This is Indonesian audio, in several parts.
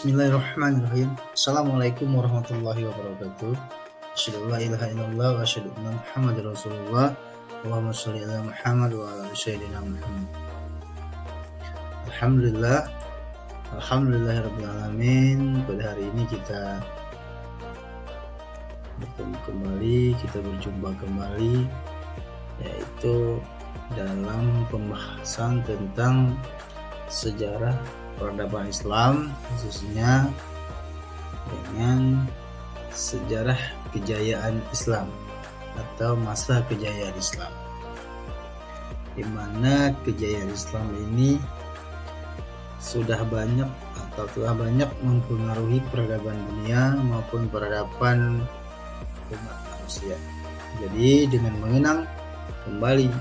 Bismillahirrahmanirrahim. Assalamualaikum warahmatullahi wabarakatuh. Asyhadu an la ilaha illallah wa asyhadu anna Muhammadar Rasulullah. Allahumma shalli ala Muhammad wa ala ali sayyidina Muhammad. Alhamdulillah. Alhamdulillahirabbil alamin. Pada hari ini kita bertemu kembali, kita berjumpa kembali, yaitu dalam pembahasan tentang sejarah peradaban Islam, khususnya dengan sejarah kejayaan Islam atau masa kejayaan Islam, di mana kejayaan Islam ini sudah banyak atau telah banyak mempengaruhi peradaban dunia maupun peradaban umat manusia. Jadi dengan mengenang kembali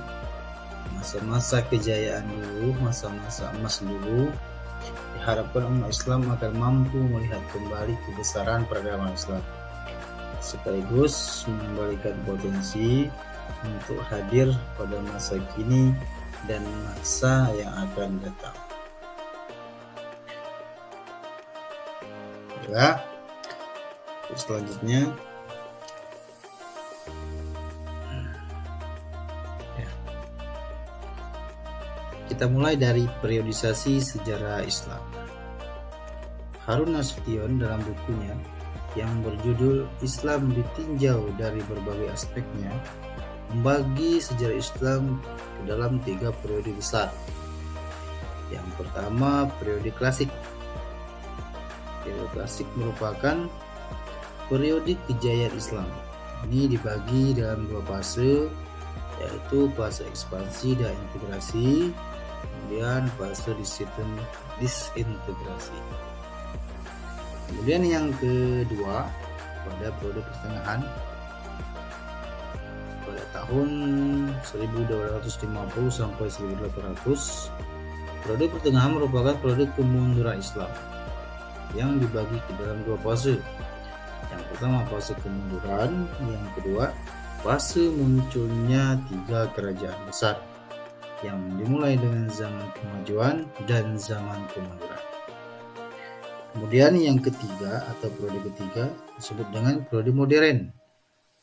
masa-masa kejayaan dulu, masa-masa emas dulu, diharapkan umat Islam akan mampu melihat kembali kebesaran peradaban Islam, sekaligus mengembalikan potensi untuk hadir pada masa kini dan masa yang akan datang. Ya, selanjutnya kita mulai dari periodisasi sejarah Islam. Harun Nasution dalam bukunya yang berjudul Islam Ditinjau dari Berbagai Aspeknya membagi sejarah Islam ke dalam 3 periode besar. Yang pertama, periode klasik. Periode klasik merupakan periode kejayaan Islam. Ini dibagi dalam 2 fase, yaitu fase ekspansi dan integrasi, kemudian fase disintegrasi. Kemudian yang kedua, pada periode pertengahan pada tahun 1250 sampai 1800, periode pertengahan merupakan periode kemunduran Islam yang dibagi ke dalam 2 fase. Yang pertama fase kemunduran, yang kedua fase munculnya 3 kerajaan besar yang dimulai dengan zaman kemajuan dan zaman kemunduran. Kemudian yang ketiga atau periode ketiga disebut dengan periode modern,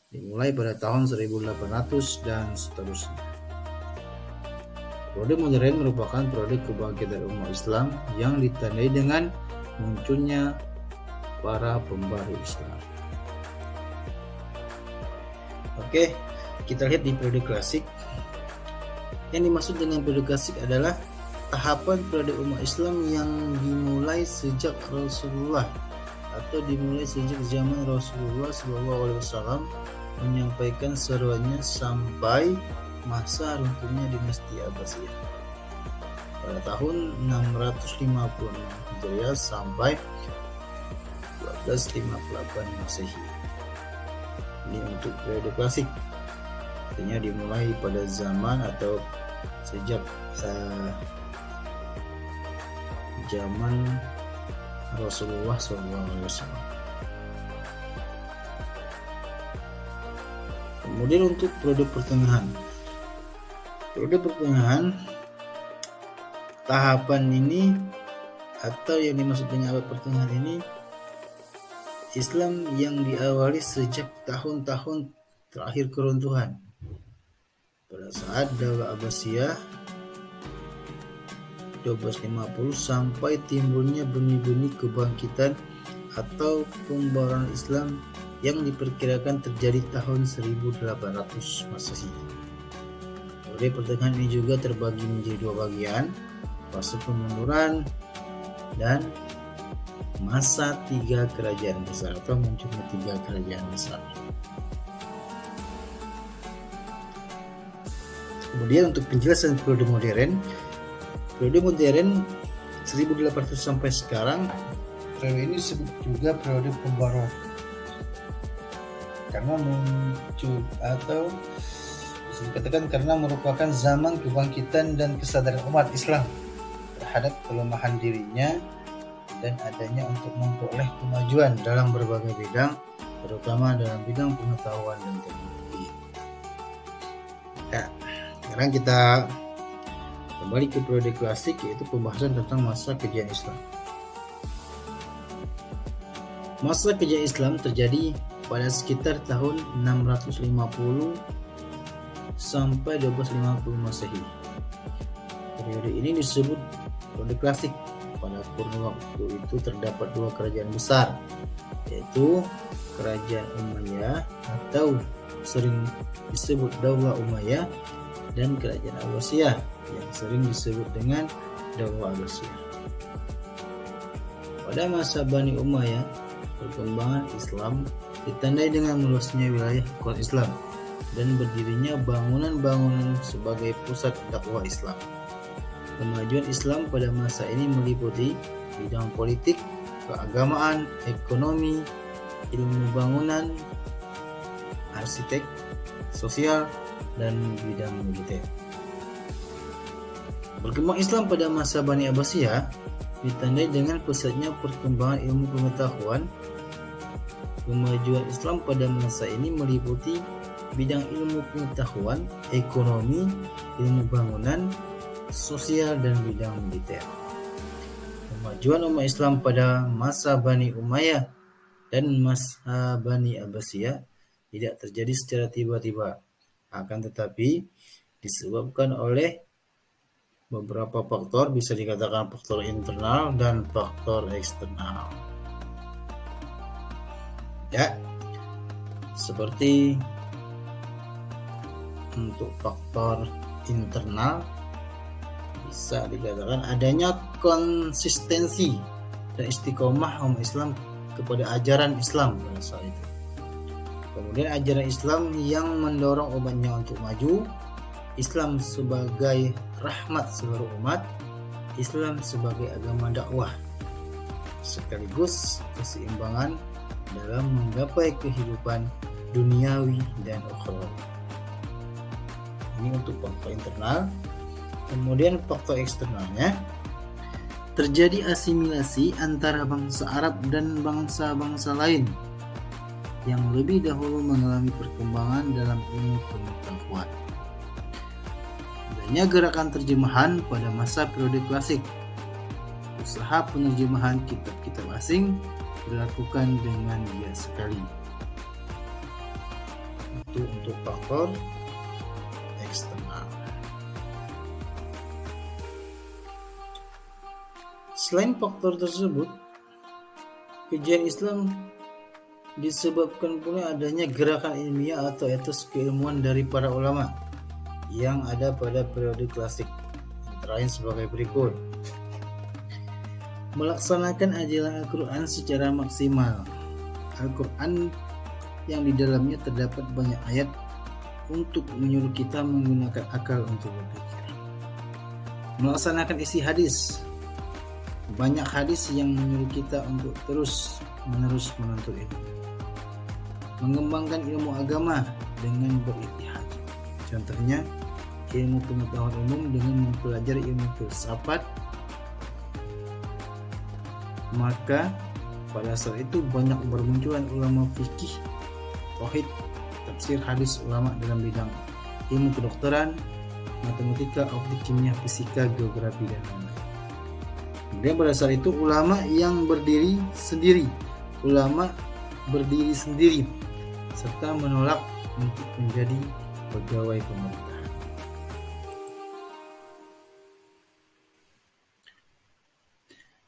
dimulai pada tahun 1800 dan seterusnya. Periode modern merupakan periode kebangkitan umat Islam yang ditandai dengan munculnya para pembaru Islam. Oke, kita lihat di periode klasik. Yang dimaksud dengan periode klasik adalah tahapan periode umat Islam yang dimulai sejak Rasulullah atau dimulai sejak zaman Rasulullah SAW menyampaikan seruannya sampai masa runtuhnya dinasti Abbasiyah pada tahun 656 Hijriah sampai 1258 Masehi. Ini untuk periode klasik, artinya dimulai pada zaman atau sejak zaman Rasulullah SAW. Kemudian untuk periode pertengahan. Periode pertengahan, tahapan ini atau yang dimaksud dengan abad pertengahan ini, Islam yang diawali sejak tahun-tahun terakhir keruntuhan pada saat Daulah Abbasiyah 1250 sampai timbulnya benih-benih kebangkitan atau pembaruan Islam yang diperkirakan terjadi tahun 1800 Masehi. Periode pertengahan ini juga terbagi menjadi 2 bagian, fase kemunduran dan masa 3 kerajaan besar atau munculnya 3 kerajaan besar. Kemudian untuk penjelasan periode modern 1800 sampai sekarang, periode ini disebut juga periode pembaruan karena muncul atau bisa dikatakan karena merupakan zaman kebangkitan dan kesadaran umat Islam terhadap kelemahan dirinya dan adanya untuk memperoleh kemajuan dalam berbagai bidang, terutama dalam bidang pengetahuan dan teknologi. Ya, sekarang kita kembali ke periode klasik, yaitu pembahasan tentang masa kejayaan Islam. Masa kejayaan Islam terjadi pada sekitar tahun 650 sampai 1250 Masehi. Periode ini disebut periode klasik. Pada kurun waktu itu terdapat dua kerajaan besar, yaitu Kerajaan Umayyah atau sering disebut Daulah Umayyah dan Kerajaan Abbasiyah yang sering disebut dengan Daulah Abbasiyah. Pada masa Bani Umayyah, perkembangan Islam ditandai dengan meluasnya wilayah kekuasaan Islam dan berdirinya bangunan-bangunan sebagai pusat dakwah Islam. Kemajuan Islam pada masa ini meliputi bidang politik, keagamaan, ekonomi, ilmu bangunan, arsitek, sosial, dan bidang militer. Berkembang Islam pada masa Bani Abbasiyah ditandai dengan pesatnya perkembangan ilmu pengetahuan. Kemajuan Islam pada masa ini meliputi bidang ilmu pengetahuan, ekonomi, ilmu bangunan, sosial, dan bidang militer. Kemajuan umat Islam pada masa Bani Umayyah dan masa Bani Abbasiyah tidak terjadi secara tiba-tiba, akan tetapi disebabkan oleh beberapa faktor, bisa dikatakan faktor internal dan faktor eksternal. Ya, seperti untuk faktor internal bisa dikatakan adanya konsistensi dan istiqomah umat Islam kepada ajaran Islam pada saat itu. Kemudian ajaran Islam yang mendorong umatnya untuk maju, Islam sebagai rahmat seluruh umat, Islam sebagai agama dakwah, sekaligus keseimbangan dalam menggapai kehidupan duniawi dan ukhrawi. Ini untuk faktor internal. Kemudian faktor eksternalnya, terjadi asimilasi antara bangsa Arab dan bangsa-bangsa lain yang lebih dahulu mengalami perkembangan dalam ilmu pengetahuan. Adanya gerakan terjemahan pada masa periode klasik. Usaha penerjemahan kitab-kitab asing dilakukan dengan biasa sekali. Itu untuk faktor eksternal. Selain faktor tersebut, kejayaan Islam disebabkan pula adanya gerakan ilmiah atau etos keilmuan dari para ulama yang ada pada periode klasik, antara lain sebagai berikut. Melaksanakan ajaran Al-Quran secara maksimal. Al-Quran yang di dalamnya terdapat banyak ayat untuk menyuruh kita menggunakan akal untuk berpikir. Melaksanakan isi hadis. Banyak hadis yang menyuruh kita untuk terus-menerus menuntut ilmu. Mengembangkan ilmu agama dengan berijtihad. Contohnya, ilmu pengetahuan umum dengan mempelajari ilmu filsafat. Maka pada saat itu banyak bermunculan ulama fikih, tauhid, tafsir, hadis, ulama dalam bidang ilmu kedokteran, matematika, optik, kimia, fisika, geografi, dan lain-lain. Kemudian pada saat itu ulama yang berdiri sendiri, serta menolak untuk menjadi pegawai pemerintahan.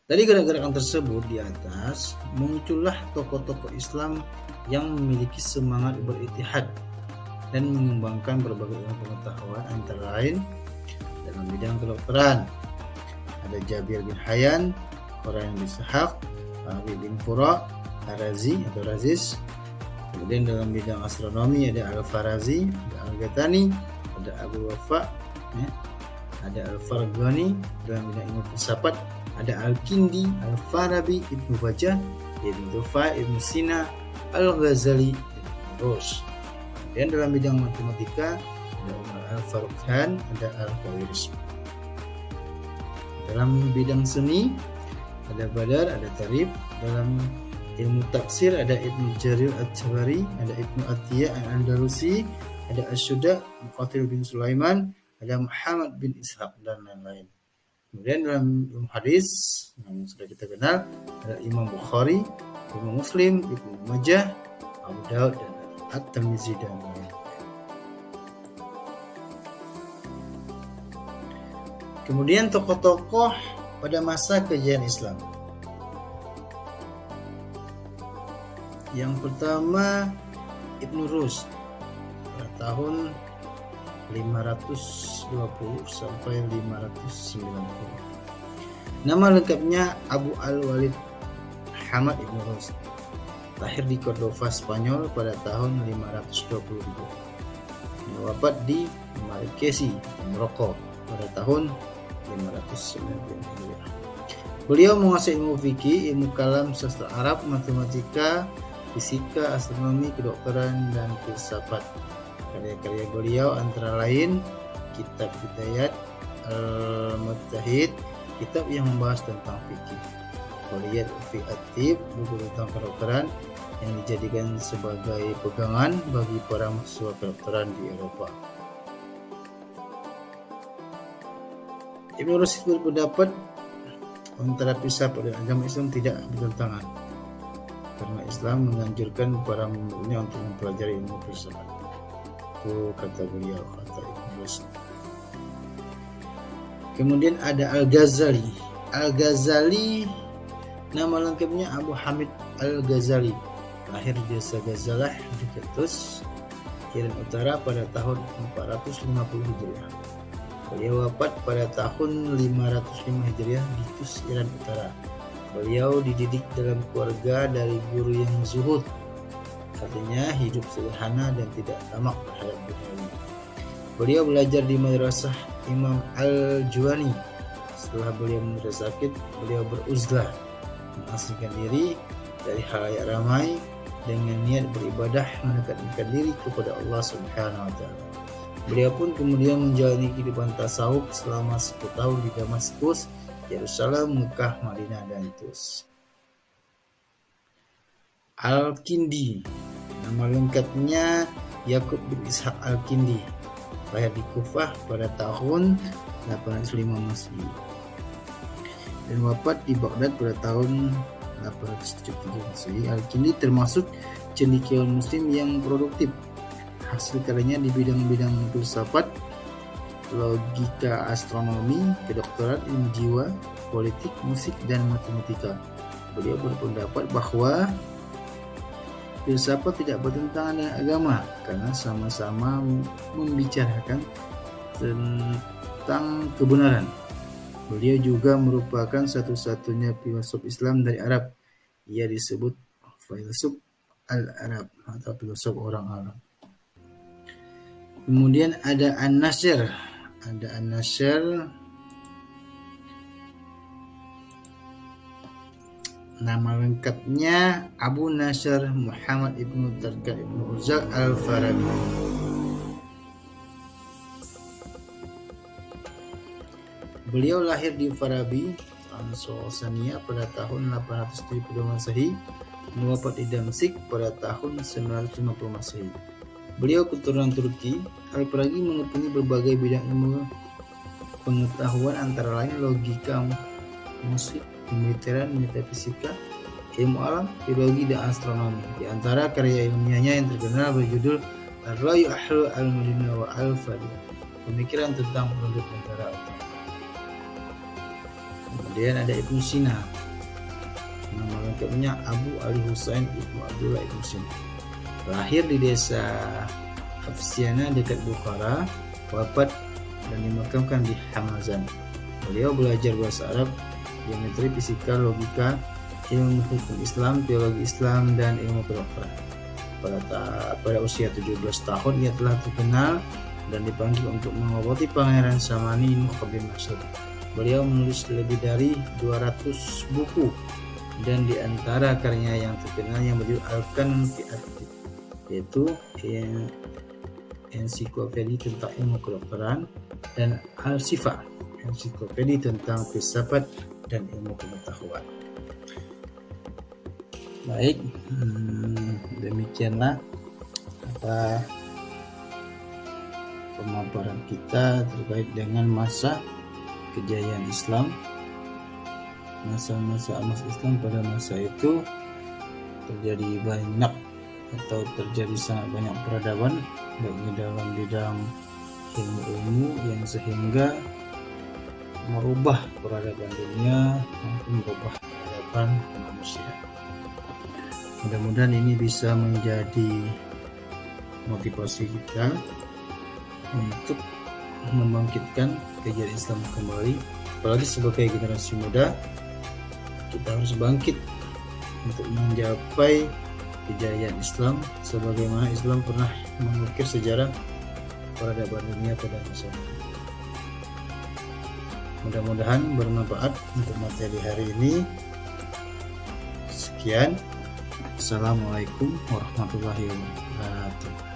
Dari gerakan tersebut di atas, muncullah tokoh-tokoh Islam yang memiliki semangat berijtihad dan mengembangkan berbagai ilmu pengetahuan, antara lain dalam bidang kedokteran. Ada Jabir bin Hayyan, Quran bin Ishaq, Abi bin Qura, Ar-Razi atau Razis. Kemudian dalam bidang astronomi ada Al-Farazi, ada Al-Ghatani, ada Abu Wafa, ada Al-Farghani. Dalam bidang ilmu filsafat ada Al-Kindi, Al-Farabi, Ibnu Bajjah, Ibn Tufa, Ibn Sina, Al-Ghazali, dan Al-Rush. Dan dalam bidang matematika ada Umar Al-Faruq Khan, ada Al-Khawarizmi. Dalam bidang seni ada Badar, ada Tarib. Dalam ilmu tafsir ada Ibnu Jarir At-Tabari, ada Ibnu Atiyah Al-Andalusi, ada Asy-Syuda, Muqatil bin Sulaiman, ada Muhammad bin Ishaq, dan lain-lain. Kemudian dalam ilmu hadis yang sudah kita kenal ada Imam Bukhari, Imam Muslim, Ibnu Majah, Abu Daud, dan At-Tirmidzi dan lain. Kemudian tokoh-tokoh pada masa kejayaan Islam. Yang pertama Ibnu Rushd pada tahun 520 sampai 590. Nama lengkapnya Abu Al-Walid Muhammad Ibnu Rushd. Lahir di Cordova, Spanyol pada tahun 522. Wafat di Marrakech, Maroko pada tahun 590. Beliau menguasai ilmu fikih, ilmu kalam, sastra Arab, matematika, fisika, astronomi, kedokteran, dan filsafat. Karya-karya beliau antara lain Kitab Hidayat Al-Mujtahid, kitab yang membahas tentang fikih. Kuliah fi At-Tib, buku tentang kedokteran yang dijadikan sebagai pegangan bagi para mahasiswa kedokteran di Eropa. Ibnu Rushd berpendapat antara filsafat dan agama Islam tidak bertentangan, karena Islam menganjurkan para muridnya untuk mempelajari ilmu filsafat. Itu kata beliau, kata Ibnu Rushd. Kemudian ada Al-Ghazali. Al-Ghazali nama lengkapnya Abu Hamid Al-Ghazali. Lahir di desa Ghazalah dekat Tus, Iran Utara pada tahun 450 Hijriah. Beliau wafat pada tahun 505 Hijriah di Tus, Iran Utara. Beliau dididik dalam keluarga dari guru yang zuhud, artinya hidup sederhana dan tidak tamak terhadap dunia. Beliau belajar di madrasah Imam Al-Juwani. Setelah beliau menderita sakit, beliau beruzlah, mengasingkan diri dari khalayak ramai dengan niat beribadah mendekatkan diri kepada Allah Subhanahu wa taala. Beliau pun kemudian menjalani kehidupan tasawuf selama 10 tahun di Damaskus, Yerusalem, Mekah, Madinah, dan Tus. Al-Kindi, nama lengkapnya Yakub bin Ishaq Al-Kindi. Lahir di Kufah pada tahun 805 Masehi dan wafat di Baghdad pada tahun 873 Masehi. Al-Kindi termasuk cendekiawan muslim yang produktif. Hasil karyanya di bidang-bidang filsafat, logika, astronomi, kedokteran, ilmu jiwa, politik, musik, dan matematika. Beliau berpendapat bahwa filsafat tidak bertentangan dengan agama karena sama-sama membicarakan tentang kebenaran. Beliau juga merupakan satu-satunya filsuf Islam dari Arab. Ia disebut filsuf Al-Arab atau filsuf orang Arab. Kemudian ada An-Nasr. Nama lengkapnya Abu Nasr Muhammad Ibnu Tarkan Ibnu Uzzaq Al-Farabi. Beliau lahir di Farabi, Ansosania pada tahun 872 Masehi, wafat di Damsyik pada tahun 950 Masehi. Beliau keturunan Turki. Al-Farabi menekuni berbagai bidang ilmu pengetahuan antara lain logika, musik, kemiliteran, metafisika, ilmu alam, biologi, dan astronomi. Di antara karya ilmiahnya yang terkenal berjudul Ar-Ra'yu Ahlu Al-Madinah wa Al-Fadi, pemikiran tentang penduduk negara utama. Kemudian ada Ibnu Sina. Nama lengkapnya Abu Ali Husain Ibnu Abdullah Ibnu Sina. Lahir di desa Afsiana dekat Bukhara, wafat dan dimakamkan di Hamazan. Beliau belajar bahasa Arab, geometri, fisika, logika, ilmu hukum Islam, teologi Islam, dan ilmu kedokteran. Pada usia 17 tahun ia telah terkenal dan dipanggil untuk mengobati Pangeran Samani Nuh bin Mas'ud. Beliau menulis lebih dari 200 buku dan di antara karyanya yang terkenal yang berjudul Al-Kanun fi At-Tib, yaitu ensiklopedia tentang ilmu kedokteran, dan Al-Shifa, ensiklopedia tentang filsafat dan ilmu pengetahuan. Baik, demikianlah pemaparan kita terkait dengan masa kejayaan Islam, masa-masa emas Islam pada masa itu, terjadi banyak atau terjadi sangat banyak peradaban baik di dalam bidang ilmu-ilmu yang sehingga merubah peradaban dunia maupun merubah peradaban manusia. Mudah-mudahan ini bisa menjadi motivasi kita untuk membangkitkan kejayaan Islam kembali. Apalagi sebagai generasi muda, kita harus bangkit untuk mencapai kejayaan Islam sebagaimana Islam pernah mengukir sejarah peradaban dunia pada masa lalu. Mudah-mudahan bermanfaat untuk materi hari ini. Sekian. Assalamualaikum warahmatullahi wabarakatuh.